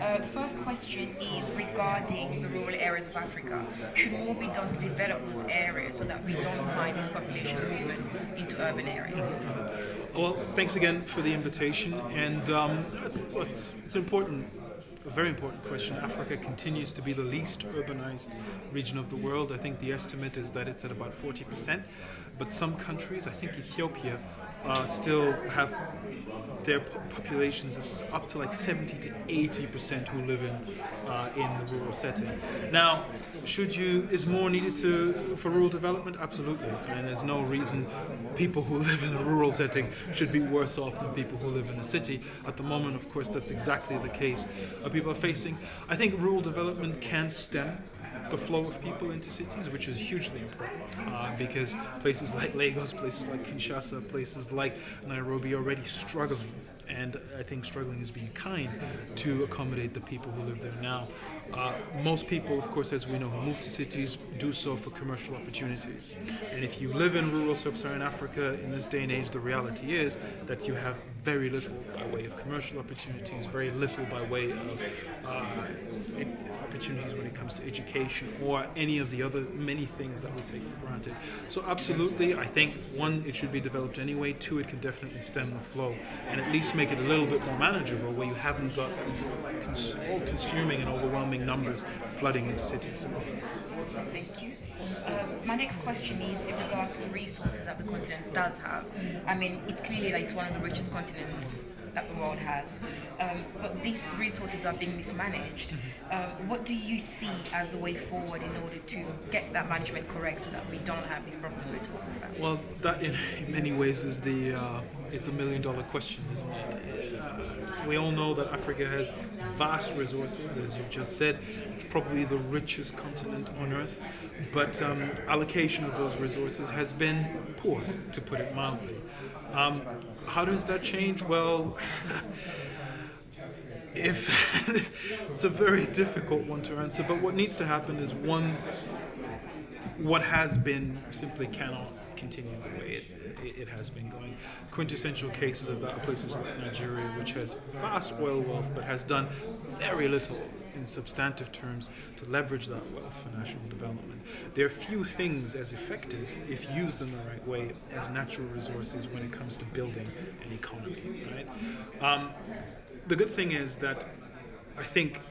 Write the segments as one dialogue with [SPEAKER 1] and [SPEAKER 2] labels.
[SPEAKER 1] The first question is regarding the rural areas of Africa. Should more be done to develop those areas so that we don't find this population movement into urban areas?
[SPEAKER 2] Well, thanks again for the invitation, and it's important. A very important question. Africa continues to be the least urbanized region of the world. I think the estimate is that it's at about 40%, but some countries, I think Ethiopia, still have their populations of up to like 70 to 80% who live in the rural setting. Now, is more needed for rural development? Absolutely. And there's no reason people who live in a rural setting should be worse off than people who live in a city. At the moment, of course, that's exactly the case people are facing. I think rural development can stem the flow of people into cities, which is hugely important because places like Lagos, places like Kinshasa, places like Nairobi are already struggling, and I think struggling is being kind to accommodate the people who live there now. Most people, of course, as we know, who move to cities do so for commercial opportunities, and if you live in rural sub-Saharan Africa in this day and age, the reality is that you have very little by way of commercial opportunities, very little by way of opportunities when it comes to education or any of the other many things that we take for granted. So absolutely, I think, one, it should be developed anyway. Two, it can definitely stem the flow and at least make it a little bit more manageable, where you haven't got these all-consuming and overwhelming numbers flooding into cities.
[SPEAKER 1] Thank you. My next question is in regards to the resources that the continent does have. I mean, it's clearly that it's one of the richest continents that the world has, but these resources are being mismanaged. What do you see as the way forward in order to get that management correct so that we don't have these problems we're talking about?
[SPEAKER 2] Well, that in many ways is the million-dollar question, isn't it? We all know that Africa has vast resources, as you've just said. It's probably the richest continent on Earth, but allocation of those resources has been poor, to put it mildly. How does that change? Well, it's a very difficult one to answer, but what needs to happen is, one, what has been simply cannot continue the way it has been going. Quintessential cases of that are places like Nigeria, which has vast oil wealth but has done very little in substantive terms to leverage that wealth for national development. There are few things as effective, if used in the right way, as natural resources when it comes to building an economy, right? The good thing is that I think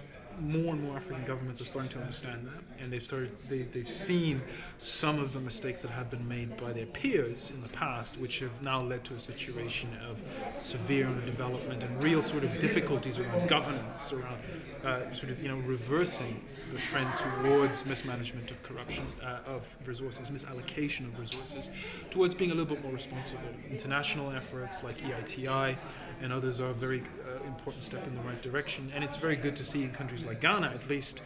[SPEAKER 2] more and more African governments are starting to understand that, and they've seen some of the mistakes that have been made by their peers in the past, which have now led to a situation of severe underdevelopment and real sort of difficulties around governance, around reversing the trend towards mismanagement of corruption, of resources, misallocation of resources, towards being a little bit more responsible. International efforts like EITI and others are a very important step in the right direction, and it's very good to see in countries like Ghana, at least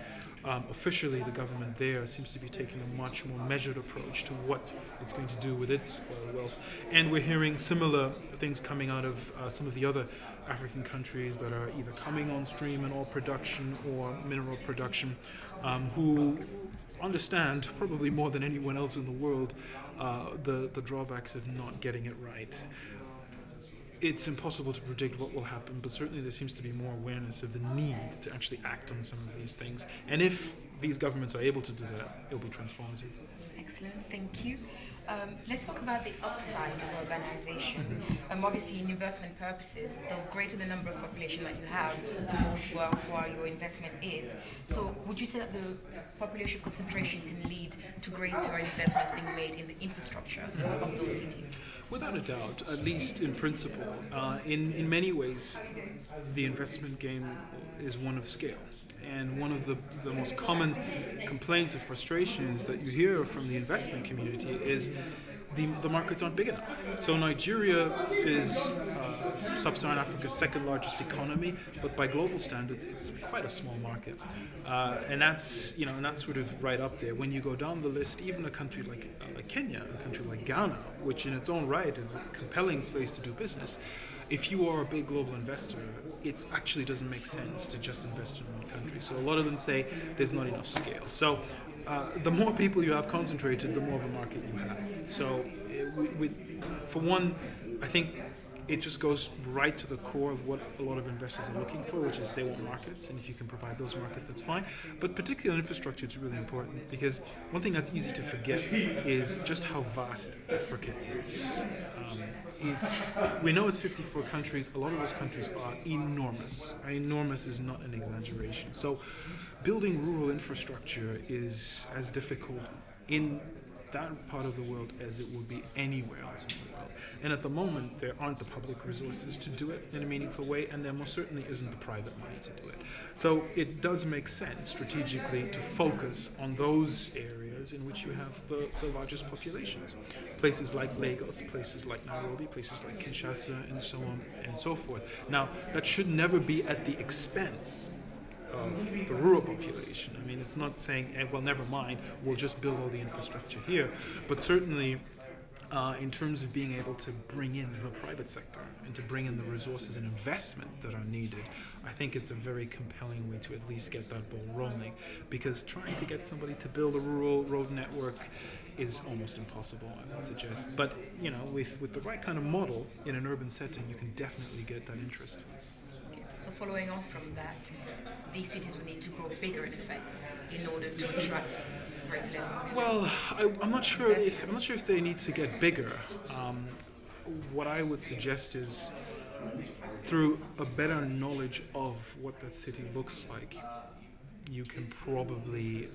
[SPEAKER 2] officially, the government there seems to be taking a much more measured approach to what it's going to do with its oil wealth. And we're hearing similar things coming out of some of the other African countries that are either coming on stream in oil production or mineral production, who understand, probably more than anyone else in the world, the drawbacks of not getting it right. It's impossible to predict what will happen, but certainly there seems to be more awareness of the need to actually act on some of these things. And if these governments are able to do that, it'll be transformative.
[SPEAKER 1] Excellent, thank you. Let's talk about the upside of urbanization. Obviously, in investment purposes, the greater the number of population that you have, the more worthwhile your investment is. So would you say that the population concentration can lead to greater investments being made in the infrastructure of those cities?
[SPEAKER 2] Without a doubt, at least in principle. In many ways, the investment game is one of scale. And one of the most common complaints or frustrations that you hear from the investment community is the markets aren't big enough. So Nigeria is sub-Saharan Africa's second largest economy, but by global standards, it's quite a small market, and that's sort of right up there. When you go down the list, even a country like Kenya, a country like Ghana, which in its own right is a compelling place to do business. If you are a big global investor, it actually doesn't make sense to just invest in one country. So a lot of them say there's not enough scale. So the more people you have concentrated, the more of a market you have. So for one, I think it just goes right to the core of what a lot of investors are looking for, which is they want markets, and if you can provide those markets, that's fine. But particularly on infrastructure, it's really important, because one thing that's easy to forget is just how vast Africa is. We know it's 54 countries. A lot of those countries are enormous. Enormous is not an exaggeration. So building rural infrastructure is as difficult in that part of the world as it would be anywhere else in the world. And at the moment, there aren't the public resources to do it in a meaningful way, and there most certainly isn't the private money to do it. So it does make sense strategically to focus on those areas in which you have the largest populations. Places like Lagos, places like Nairobi, places like Kinshasa, and so on and so forth. Now, that should never be at the expense of the rural population. I mean, it's not saying, well, never mind, we'll just build all the infrastructure here, but certainly in terms of being able to bring in the private sector and to bring in the resources and investment that are needed, I think it's a very compelling way to at least get that ball rolling, because trying to get somebody to build a rural road network is almost impossible, I would suggest. But, you know, with the right kind of model in an urban setting, you can definitely get that interest.
[SPEAKER 1] So following on from that, these cities will need to grow bigger in effect in order to attract great levels of
[SPEAKER 2] Well, I'm not sure if they need to get bigger. What I would suggest is, through a better knowledge of what that city looks like, you can probably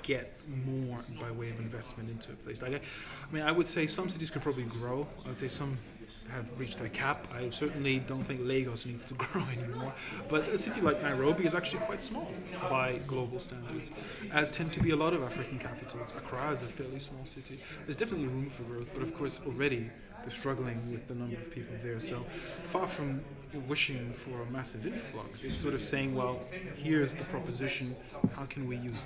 [SPEAKER 2] get more by way of investment into a place. Like, I mean, I would say some cities could probably grow. I would say some have reached their cap. I certainly don't think Lagos needs to grow anymore. But a city like Nairobi is actually quite small by global standards, as tend to be a lot of African capitals. Accra is a fairly small city. There's definitely room for growth, but of course already they're struggling with the number of people there. So far from wishing for a massive influx, it's sort of saying, well, here's the proposition, how can we use